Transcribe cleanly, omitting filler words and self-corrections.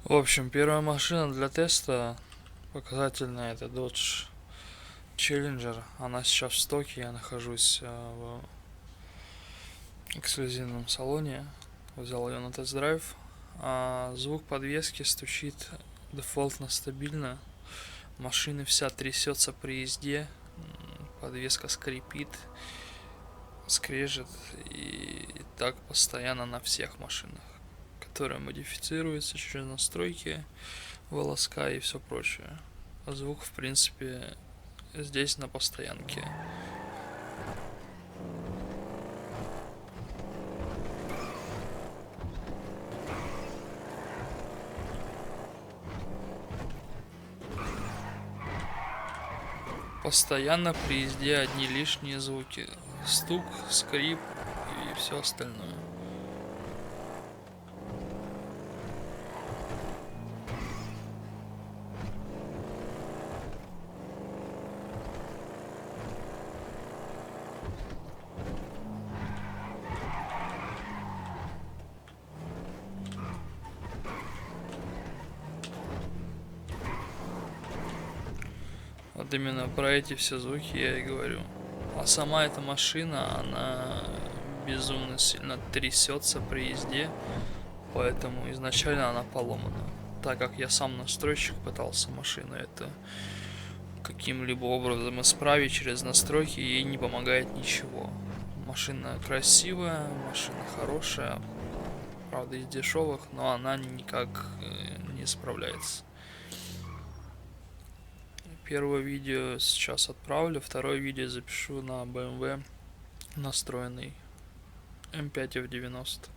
В общем, первая машина для теста показательная — это Dodge Challenger. Она сейчас в стоке, я нахожусь в эксклюзивном салоне. Взял ее на тест-драйв. Звук подвески стучит дефолтно стабильно. Машина вся трясется при езде. Подвеска скрипит, скрежет, и так постоянно на всех машинах, которые модифицируются через настройки, волоска и все прочее. Звук, в принципе, здесь на постоянке. Постоянно при езде одни лишние звуки. Стук, скрип и все остальное. Вот именно про эти все звуки я и говорю. А сама эта машина, она безумно сильно трясется при езде, поэтому изначально она поломана. Так как я сам настройщик, пытался машину это каким-либо образом исправить через настройки, ей не помогает ничего. Машина красивая, машина хорошая, правда из дешевых, но она никак не справляется. Первое видео сейчас отправлю, второе видео запишу на BMW настроенный М5 F90.